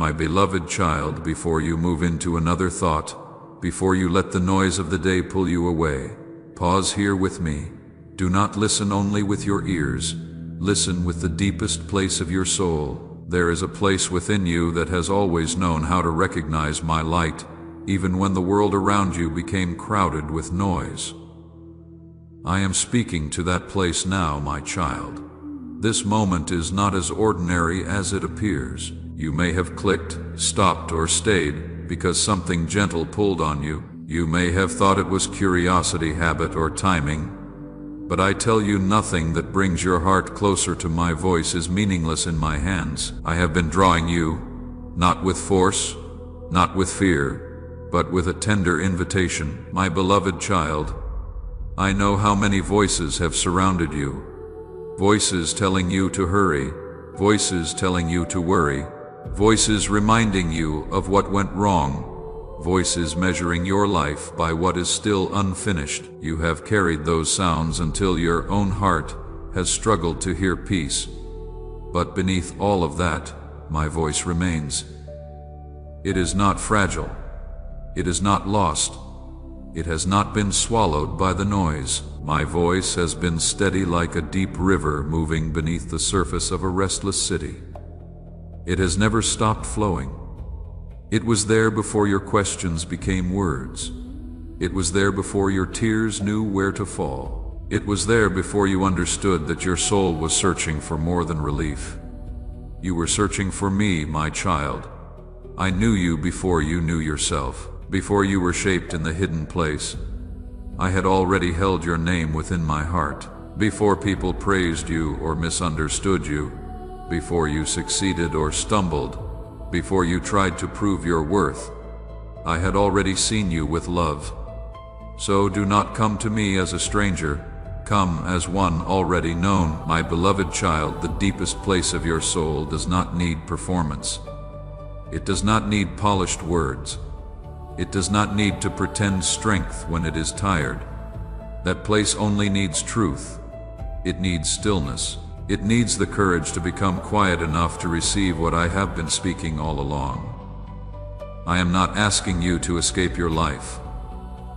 My beloved child, before you move into another thought, before you let the noise of the day pull you away, pause here with me. Do not listen only with your ears. Listen with the deepest place of your soul. There is a place within you that has always known how to recognize my light, even when the world around you became crowded with noise. I am speaking to that place now, my child. This moment is not as ordinary as it appears. You may have clicked, stopped, or stayed because something gentle pulled on you. You may have thought it was curiosity, habit, or timing. But I tell you, nothing that brings your heart closer to my voice is meaningless in my hands. I have been drawing you, not with force, not with fear, but with a tender invitation. My beloved child, I know how many voices have surrounded you. Voices telling you to hurry, voices telling you to worry, voices reminding you of what went wrong, voices measuring your life by what is still unfinished. You have carried those sounds until your own heart has struggled to hear peace. But beneath all of that, my voice remains. It is not fragile. It is not lost. It has not been swallowed by the noise. My voice has been steady like a deep river moving beneath the surface of a restless city. It has never stopped flowing. It was there before your questions became words. It was there before your tears knew where to fall. It was there before you understood that your soul was searching for more than relief. You were searching for me, my child. I knew you before you knew yourself, before you were shaped in the hidden place. I had already held your name within my heart, before people praised you or misunderstood you, before you succeeded or stumbled, before you tried to prove your worth. I had already seen you with love. So do not come to me as a stranger. Come as one already known. My beloved child, the deepest place of your soul does not need performance. It does not need polished words. It does not need to pretend strength when it is tired. That place only needs truth. It needs stillness. It needs the courage to become quiet enough to receive what I have been speaking all along. I am not asking you to escape your life.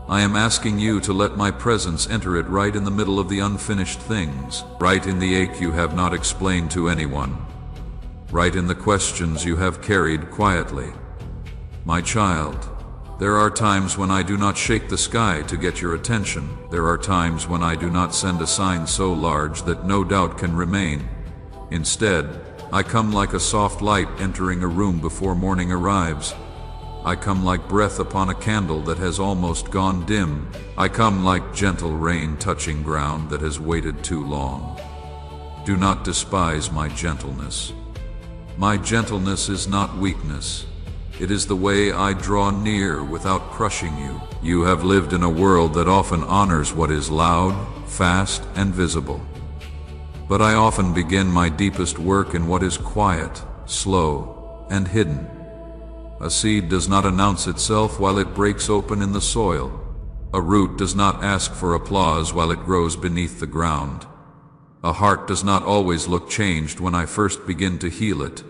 I am asking you to let my presence enter it right in the middle of the unfinished things, right in the ache you have not explained to anyone, right in the questions you have carried quietly. My child, there are times when I do not shake the sky to get your attention. There are times when I do not send a sign so large that no doubt can remain. Instead, I come like a soft light entering a room before morning arrives. I come like breath upon a candle that has almost gone dim. I come like gentle rain touching ground that has waited too long. Do not despise my gentleness. My gentleness is not weakness. It is the way I draw near without crushing you. You have lived in a world that often honors what is loud, fast, and visible. But I often begin my deepest work in what is quiet, slow, and hidden. A seed does not announce itself while it breaks open in the soil. A root does not ask for applause while it grows beneath the ground. A heart does not always look changed when I first begin to heal it.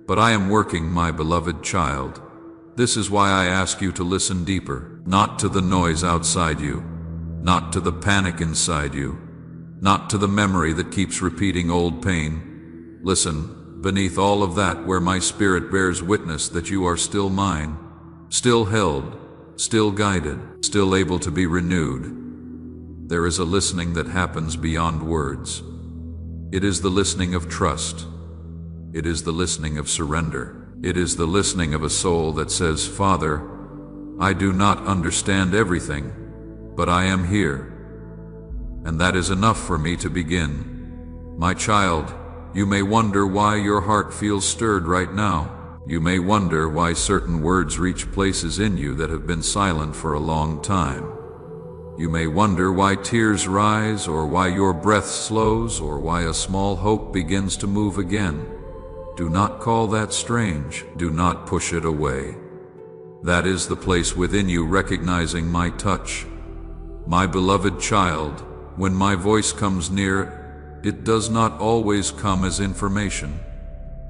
But I am working, my beloved child. This is why I ask you to listen deeper, not to the noise outside you, not to the panic inside you, not to the memory that keeps repeating old pain. Listen, beneath all of that, where my spirit bears witness that you are still mine, still held, still guided, still able to be renewed. There is a listening that happens beyond words. It is the listening of trust. It is the listening of surrender. It is the listening of a soul that says, Father, I do not understand everything, but I am here. And that is enough for me to begin. My child, you may wonder why your heart feels stirred right now. You may wonder why certain words reach places in you that have been silent for a long time. You may wonder why tears rise, or why your breath slows, or why a small hope begins to move again. Do not call that strange. Do not push it away. That is the place within you recognizing my touch. My beloved child, when my voice comes near, it does not always come as information.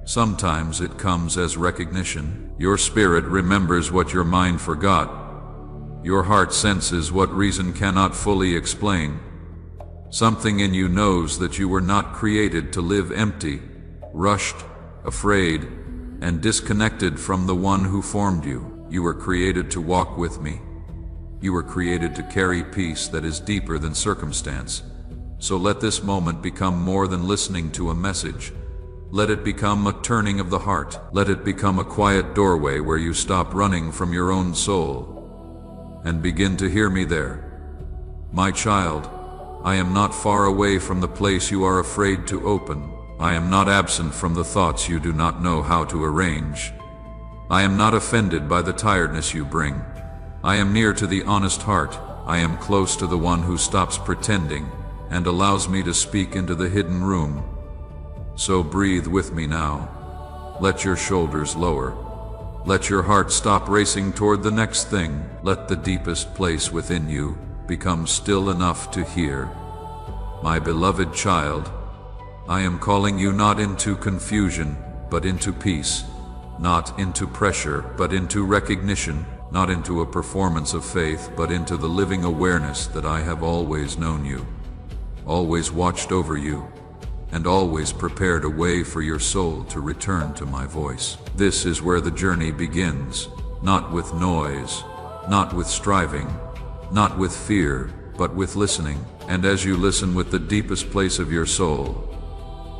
Sometimes it comes as recognition. Your spirit remembers what your mind forgot. Your heart senses what reason cannot fully explain. Something in you knows that you were not created to live empty, rushed, afraid, and disconnected from the one who formed you. You were created to walk with me. You were created to carry peace that is deeper than circumstance. So let this moment become more than listening to a message. Let it become a turning of the heart. Let it become a quiet doorway where you stop running from your own soul and begin to hear me there. My child, I am not far away from the place you are afraid to open. I am not absent from the thoughts you do not know how to arrange. I am not offended by the tiredness you bring. I am near to the honest heart. I am close to the one who stops pretending and allows me to speak into the hidden room. So breathe with me now. Let your shoulders lower. Let your heart stop racing toward the next thing. Let the deepest place within you become still enough to hear. My beloved child, I am calling you not into confusion, but into peace. Not into pressure, but into recognition. Not into a performance of faith, but into the living awareness that I have always known you, always watched over you, and always prepared a way for your soul to return to my voice. This is where the journey begins, not with noise, not with striving, not with fear, but with listening. And as you listen with the deepest place of your soul,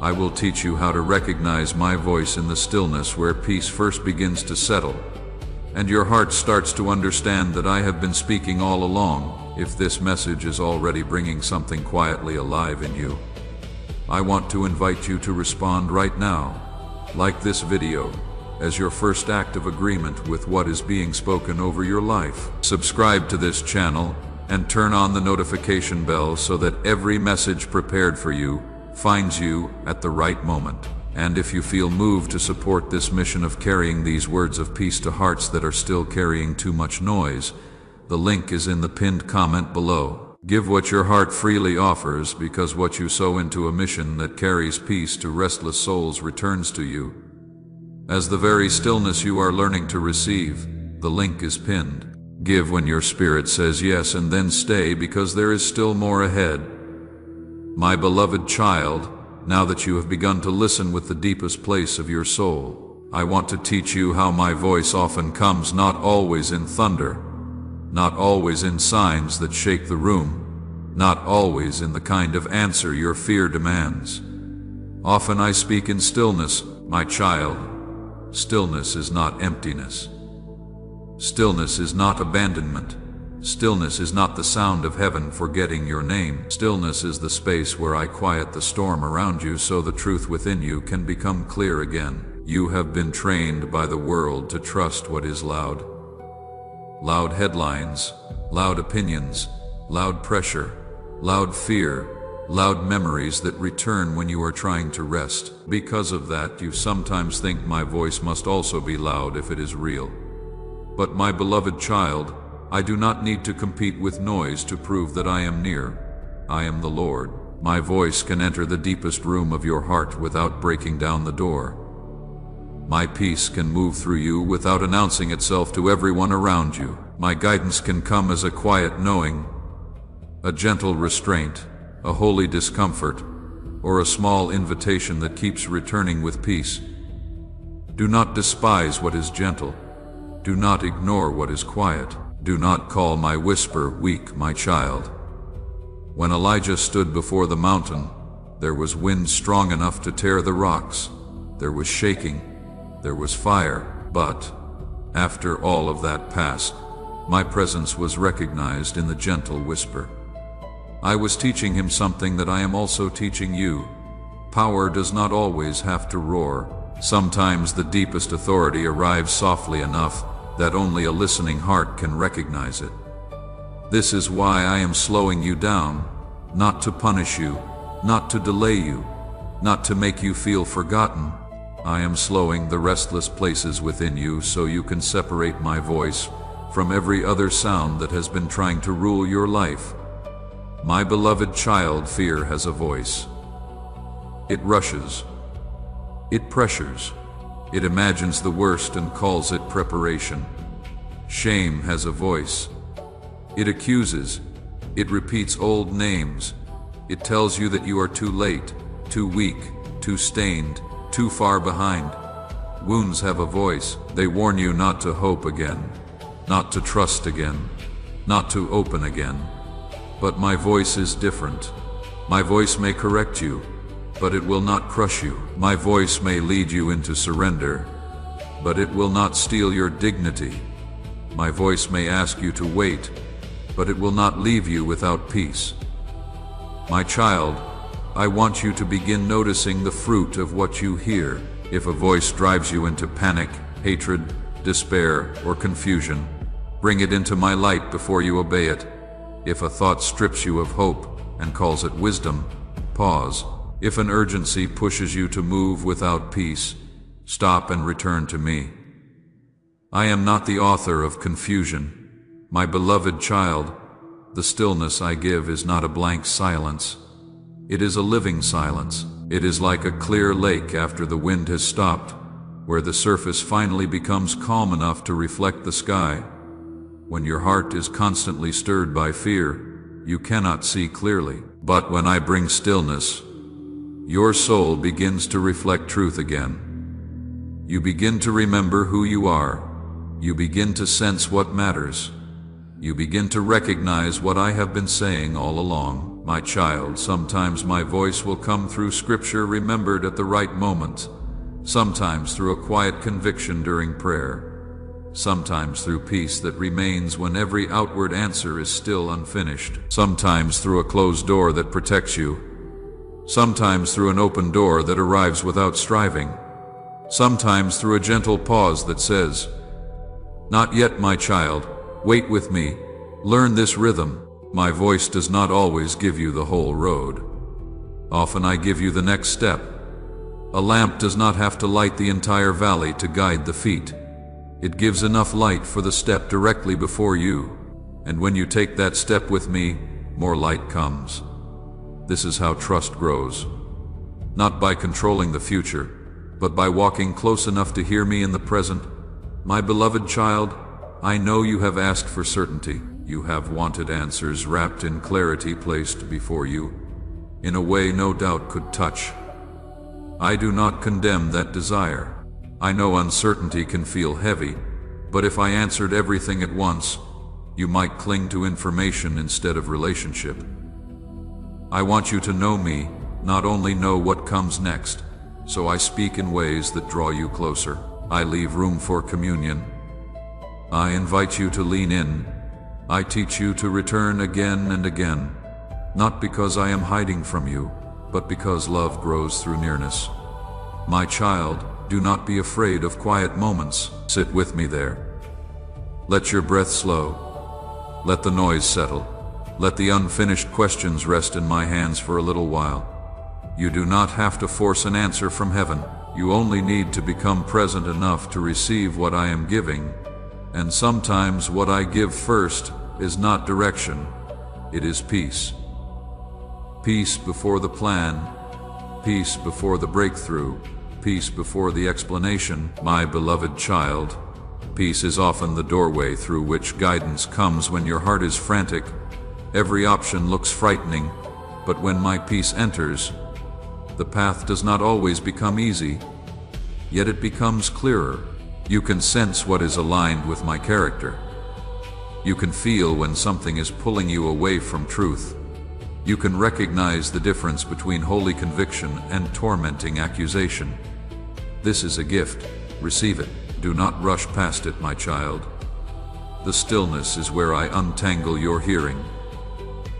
I will teach you how to recognize my voice in the stillness where peace first begins to settle, and your heart starts to understand that I have been speaking all along. If this message is already bringing something quietly alive in you, I want to invite you to respond right now, like this video, as your first act of agreement with what is being spoken over your life. Subscribe to this channel and turn on the notification bell so that every message prepared for you finds you at the right moment. And if you feel moved to support this mission of carrying these words of peace to hearts that are still carrying too much noise, the link is in the pinned comment below. Give what your heart freely offers, because what you sow into a mission that carries peace to restless souls returns to you as the very stillness you are learning to receive. The link is pinned. Give when your spirit says yes, and then stay, because there is still more ahead. My beloved child, now that you have begun to listen with the deepest place of your soul, I want to teach you how my voice often comes, not always in thunder, not always in signs that shake the room, not always in the kind of answer your fear demands. Often I speak in stillness, my child. Stillness is not emptiness. Stillness is not abandonment. Stillness is not the sound of heaven forgetting your name. Stillness is the space where I quiet the storm around you so the truth within you can become clear again. You have been trained by the world to trust what is loud. Loud headlines, loud opinions, loud pressure, loud fear, loud memories that return when you are trying to rest. Because of that, you sometimes think my voice must also be loud if it is real. But my beloved child, I do not need to compete with noise to prove that I am near. I am the Lord. My voice can enter the deepest room of your heart without breaking down the door. My peace can move through you without announcing itself to everyone around you. My guidance can come as a quiet knowing, a gentle restraint, a holy discomfort, or a small invitation that keeps returning with peace. Do not despise what is gentle. Do not ignore what is quiet. Do not call my whisper weak, my child. When Elijah stood before the mountain, there was wind strong enough to tear the rocks. There was shaking. There was fire. But after all of that passed, my presence was recognized in the gentle whisper. I was teaching him something that I am also teaching you. Power does not always have to roar. Sometimes the deepest authority arrives softly enough that only a listening heart can recognize it. This is why I am slowing you down, not to punish you, not to delay you, not to make you feel forgotten. I am slowing the restless places within you so you can separate my voice from every other sound that has been trying to rule your life. My beloved child, fear has a voice. It rushes. It pressures. It imagines the worst and calls it preparation. Shame has a voice. It accuses. It repeats old names. It tells you that you are too late, too weak, too stained, too far behind. Wounds have a voice. They warn you not to hope again, not to trust again, not to open again. But my voice is different. My voice may correct you, but it will not crush you. My voice may lead you into surrender, but it will not steal your dignity. My voice may ask you to wait, but it will not leave you without peace. My child, I want you to begin noticing the fruit of what you hear. If a voice drives you into panic, hatred, despair, or confusion, bring it into my light before you obey it. If a thought strips you of hope and calls it wisdom, pause. If an urgency pushes you to move without peace, stop and return to me. I am not the author of confusion. My beloved child, the stillness I give is not a blank silence. It is a living silence. It is like a clear lake after the wind has stopped, where the surface finally becomes calm enough to reflect the sky. When your heart is constantly stirred by fear, you cannot see clearly. But when I bring stillness, your soul begins to reflect truth again. You begin to remember who you are. You begin to sense what matters. You begin to recognize what I have been saying all along. My child, sometimes my voice will come through scripture remembered at the right moment, sometimes through a quiet conviction during prayer, sometimes through peace that remains when every outward answer is still unfinished, sometimes through a closed door that protects you, sometimes through an open door that arrives without striving, sometimes through a gentle pause that says, "Not yet, my child, wait with me, learn this rhythm." My voice does not always give you the whole road. Often I give you the next step. A lamp does not have to light the entire valley to guide the feet. It gives enough light for the step directly before you, and when you take that step with me, more light comes. This is how trust grows. Not by controlling the future, but by walking close enough to hear me in the present. My beloved child, I know you have asked for certainty. You have wanted answers wrapped in clarity placed before you, in a way no doubt could touch. I do not condemn that desire. I know uncertainty can feel heavy, but if I answered everything at once, you might cling to information instead of relationship. I want you to know me, not only know what comes next, so I speak in ways that draw you closer. I leave room for communion. I invite you to lean in. I teach you to return again and again, not because I am hiding from you, but because love grows through nearness. My child, do not be afraid of quiet moments. Sit with me there. Let your breath slow. Let the noise settle. Let the unfinished questions rest in my hands for a little while. You do not have to force an answer from heaven. You only need to become present enough to receive what I am giving. And sometimes what I give first is not direction, it is peace. Peace before the plan, peace before the breakthrough, peace before the explanation. My beloved child, peace is often the doorway through which guidance comes when your heart is frantic. Every option looks frightening, but when my peace enters, the path does not always become easy, yet it becomes clearer. You can sense what is aligned with my character. You can feel when something is pulling you away from truth. You can recognize the difference between holy conviction and tormenting accusation. This is a gift. Receive it. Do not rush past it, my child. The stillness is where I untangle your hearing.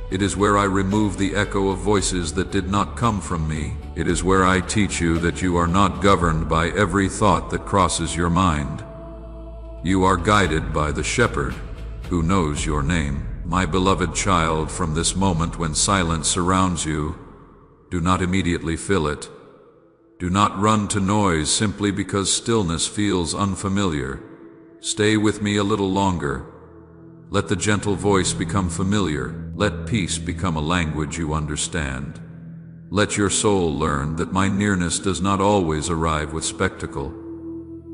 It is where I remove the echo of voices that did not come from me. It is where I teach you that you are not governed by every thought that crosses your mind. You are guided by the shepherd who knows your name. My beloved child, from this moment when silence surrounds you, do not immediately fill it. Do not run to noise simply because stillness feels unfamiliar. Stay with me a little longer. Let the gentle voice become familiar. Let peace become a language you understand. Let your soul learn that my nearness does not always arrive with spectacle.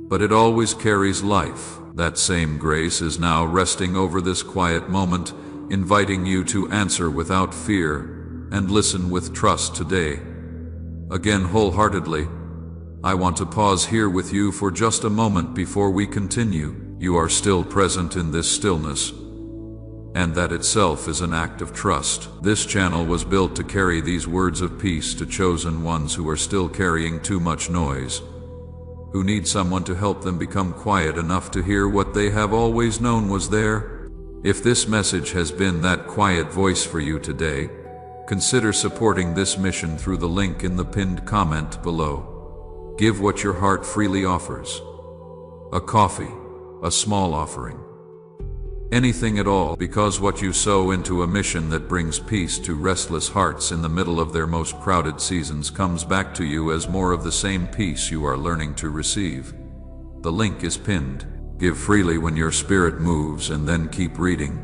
but it always carries life. That same grace is now resting over this quiet moment, inviting you to answer without fear and listen with trust today. Again, wholeheartedly, I want to pause here with you for just a moment before we continue. You are still present in this stillness, and that itself is an act of trust. This channel was built to carry these words of peace to chosen ones who are still carrying too much noise, who need someone to help them become quiet enough to hear what they have always known was there. If this message has been that quiet voice for you today, consider supporting this mission through the link in the pinned comment below. Give what your heart freely offers. A coffee, a small offering, anything at all, because what you sow into a mission that brings peace to restless hearts in the middle of their most crowded seasons comes back to you as more of the same peace you are learning to receive. The link is pinned. Give freely when your spirit moves, and then keep reading.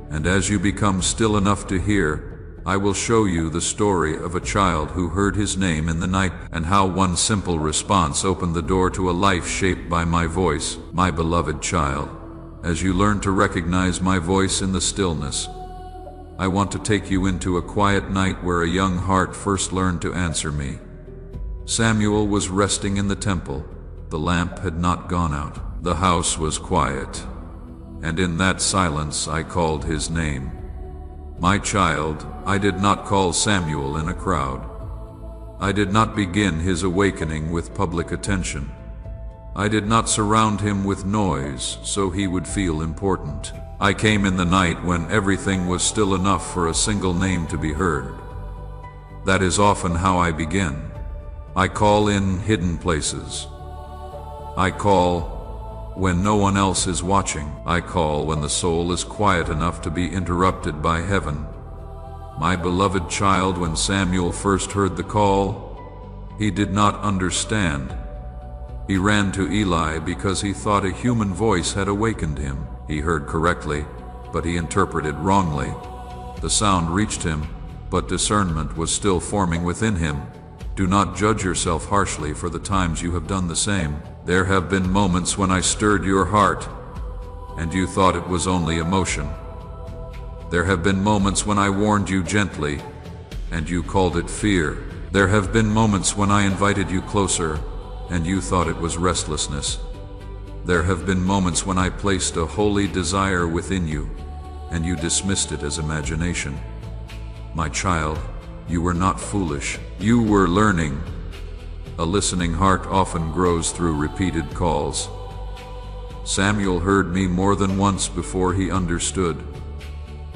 And as you become still enough to hear, I will show you the story of a child who heard his name in the night, and how one simple response opened the door to a life shaped by my voice. My beloved child, as you learn to recognize my voice in the stillness, I want to take you into a quiet night where a young heart first learned to answer me. Samuel was resting in the temple. The lamp had not gone out. The house was quiet, and in that silence I called his name. My child, I did not call Samuel in a crowd. I did not begin his awakening with public attention. I did not surround him with noise so he would feel important. I came in the night when everything was still enough for a single name to be heard. That is often how I begin. I call in hidden places. I call when no one else is watching. I call when the soul is quiet enough to be interrupted by heaven. My beloved child, when Samuel first heard the call, he did not understand. He ran to Eli because he thought a human voice had awakened him. He heard correctly, but he interpreted wrongly. The sound reached him, but discernment was still forming within him. Do not judge yourself harshly for the times you have done the same. There have been moments when I stirred your heart, and you thought it was only emotion. There have been moments when I warned you gently, and you called it fear. There have been moments when I invited you closer, and you thought it was restlessness. There have been moments when I placed a holy desire within you, and you dismissed it as imagination. My child, you were not foolish. You were learning. A listening heart often grows through repeated calls. Samuel heard me more than once before he understood.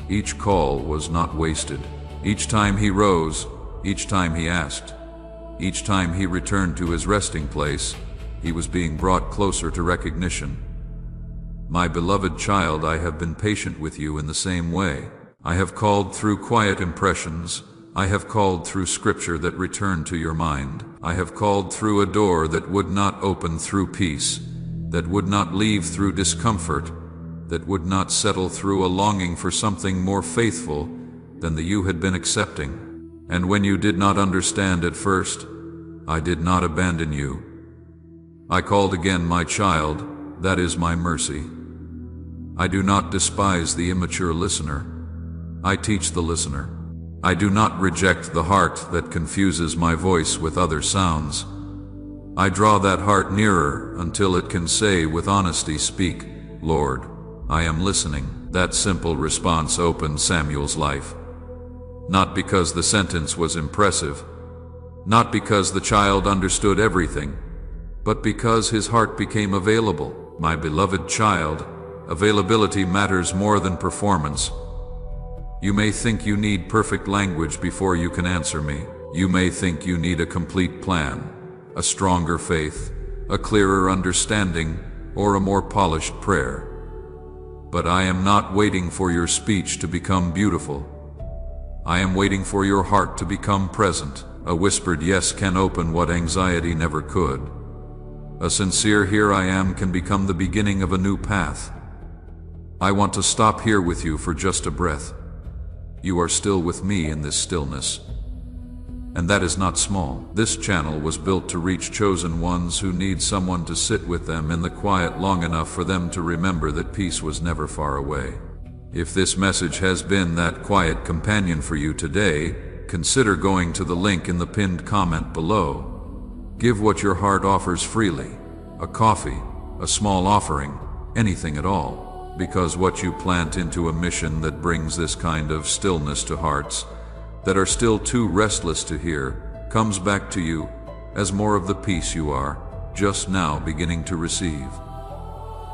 Each call was not wasted. Each time he rose, each time he asked, each time he returned to his resting place, he was being brought closer to recognition. My beloved child, I have been patient with you in the same way. I have called through quiet impressions. I have called through scripture that returned to your mind. I have called through a door that would not open through peace, that would not leave through discomfort, that would not settle through a longing for something more faithful than the you had been accepting. And when you did not understand at first, I did not abandon you. I called again, my child. That is my mercy. I do not despise the immature listener. I teach the listener. I do not reject the heart that confuses my voice with other sounds. I draw that heart nearer until it can say with honesty, "Speak, Lord, I am listening." That simple response opened Samuel's life. Not because the sentence was impressive, not because the child understood everything, but because his heart became available. My beloved child, availability matters more than performance. You may think you need perfect language before you can answer me. You may think you need a complete plan, a stronger faith, a clearer understanding, or a more polished prayer. But I am not waiting for your speech to become beautiful. I am waiting for your heart to become present. A whispered yes can open what anxiety never could. A sincere "here I am" can become the beginning of a new path. I want to stop here with you for just a breath. You are still with me in this stillness. And that is not small. This channel was built to reach chosen ones who need someone to sit with them in the quiet long enough for them to remember that peace was never far away. If this message has been that quiet companion for you today, consider going to the link in the pinned comment below. Give what your heart offers freely, a coffee, a small offering, anything at all, because what you plant into a mission that brings this kind of stillness to hearts that are still too restless to hear, comes back to you as more of the peace you are just now beginning to receive.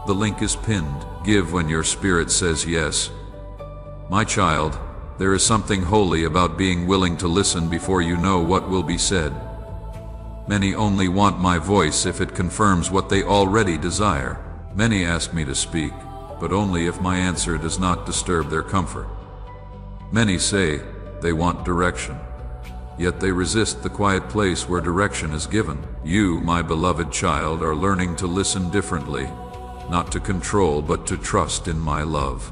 The link is pinned. Give when your spirit says yes. My child, there is something holy about being willing to listen before you know what will be said. Many only want my voice if it confirms what they already desire. Many ask me to speak, but only if my answer does not disturb their comfort. Many say they want direction, yet they resist the quiet place where direction is given. You, my beloved child, are learning to listen differently, not to control but to trust in my love.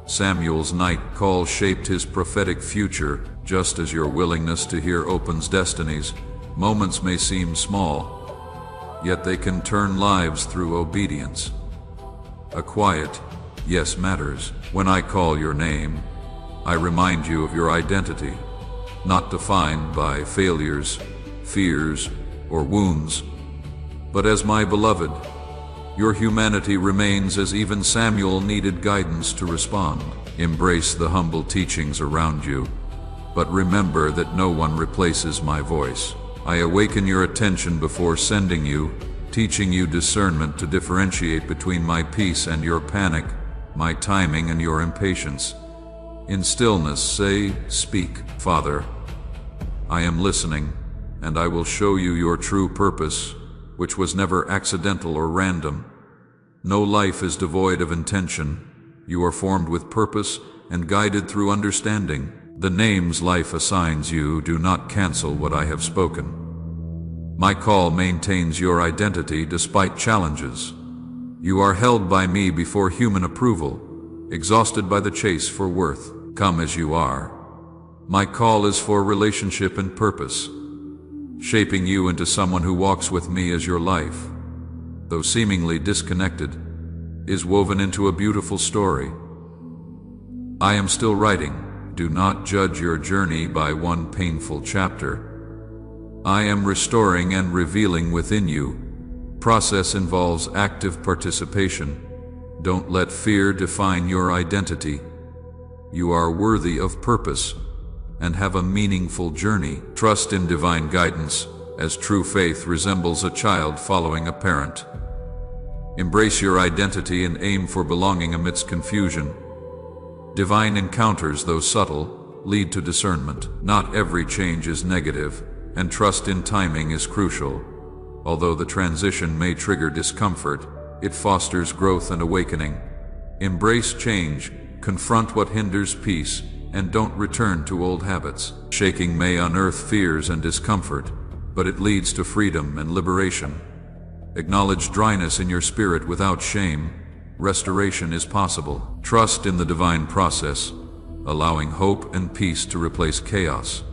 Samuel's night call shaped his prophetic future, just as your willingness to hear opens destinies. Moments may seem small, yet they can turn lives through obedience. A quiet yes matters. When I call your name, I remind you of your identity, not defined by failures, fears, or wounds, but as my beloved. Your humanity remains as even Samuel needed guidance to respond. Embrace the humble teachings around you, but remember that no one replaces my voice. I awaken your attention before sending you, teaching you discernment to differentiate between my peace and your panic, my timing and your impatience. In stillness say, "Speak, Father. I am listening, and I will show you your true purpose, which was never accidental or random. No life is devoid of intention. You are formed with purpose and guided through understanding. The names life assigns you do not cancel what I have spoken. My call maintains your identity despite challenges. You are held by me before human approval, exhausted by the chase for worth. Come as you are. My call is for relationship and purpose, shaping you into someone who walks with me as your life, though seemingly disconnected, is woven into a beautiful story. I am still writing. Do not judge your journey by one painful chapter. I am restoring and revealing within you. Process involves active participation. Don't let fear define your identity. You are worthy of purpose and have a meaningful journey. Trust in divine guidance, as true faith resembles a child following a parent. Embrace your identity and aim for belonging amidst confusion. Divine encounters, though subtle, lead to discernment. Not every change is negative, and trust in timing is crucial. Although the transition may trigger discomfort, it fosters growth and awakening. Embrace change, confront what hinders peace, and don't return to old habits. Shaking may unearth fears and discomfort, but it leads to freedom and liberation. Acknowledge dryness in your spirit without shame. Restoration is possible. Trust in the divine process, allowing hope and peace to replace chaos,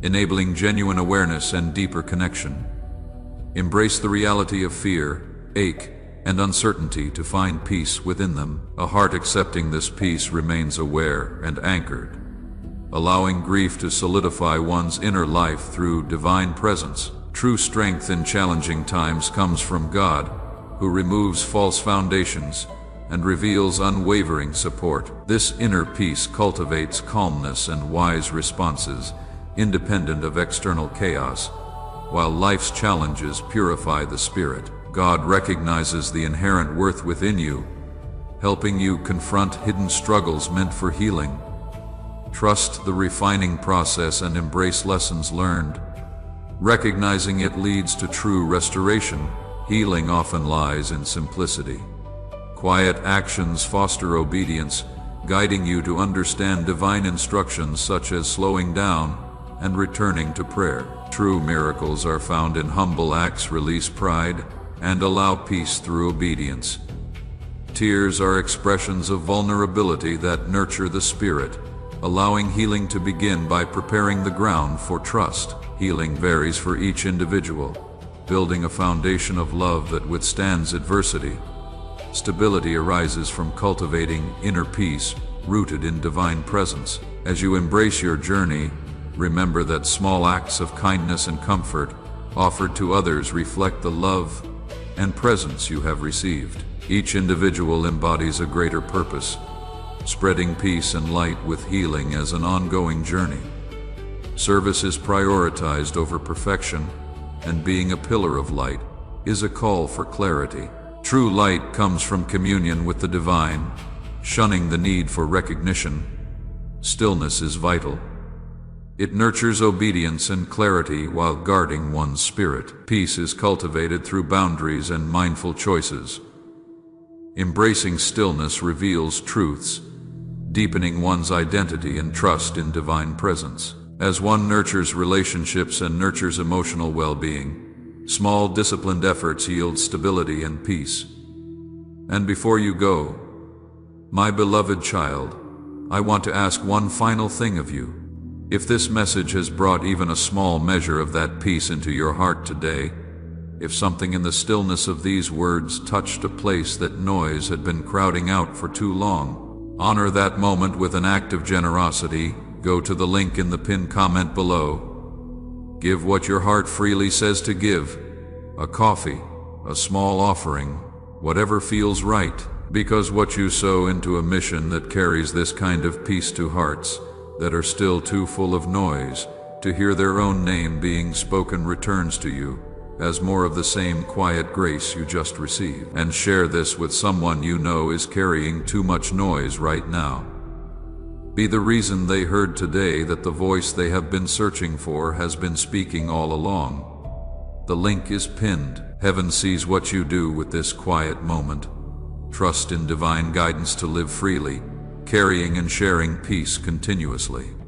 enabling genuine awareness and deeper connection. Embrace the reality of fear, ache, and uncertainty to find peace within them. A heart accepting this peace remains aware and anchored, allowing grief to solidify one's inner life through divine presence. True strength in challenging times comes from God, who removes false foundations and reveals unwavering support. This inner peace cultivates calmness and wise responses, independent of external chaos, while life's challenges purify the spirit. God recognizes the inherent worth within you, helping you confront hidden struggles meant for healing. Trust the refining process and embrace lessons learned. Recognizing it leads to true restoration. Healing often lies in simplicity. Quiet actions foster obedience, guiding you to understand divine instructions such as slowing down and returning to prayer. True miracles are found in humble acts. Release pride and allow peace through obedience. Tears are expressions of vulnerability that nurture the spirit, allowing healing to begin by preparing the ground for trust. Healing varies for each individual, building a foundation of love that withstands adversity. Stability arises from cultivating inner peace, rooted in divine presence. As you embrace your journey, remember that small acts of kindness and comfort offered to others reflect the love and presence you have received. Each individual embodies a greater purpose, spreading peace and light with healing as an ongoing journey. Service is prioritized over perfection, and being a pillar of light is a call for clarity. True light comes from communion with the divine, shunning the need for recognition. Stillness is vital. It nurtures obedience and clarity while guarding one's spirit. Peace is cultivated through boundaries and mindful choices. Embracing stillness reveals truths, deepening one's identity and trust in divine presence. As one nurtures relationships and nurtures emotional well-being, small disciplined efforts yield stability and peace. And before you go, my beloved child, I want to ask one final thing of you. If this message has brought even a small measure of that peace into your heart today, if something in the stillness of these words touched a place that noise had been crowding out for too long, honor that moment with an act of generosity. Go to the link in the pinned comment below. Give what your heart freely says to give. A coffee, a small offering, whatever feels right. Because what you sow into a mission that carries this kind of peace to hearts that are still too full of noise to hear their own name being spoken returns to you as more of the same quiet grace you just received. And share this with someone you know is carrying too much noise right now. Be the reason they heard today that the voice they have been searching for has been speaking all along. The link is pinned. Heaven sees what you do with this quiet moment. Trust in divine guidance to live freely, carrying and sharing peace continuously.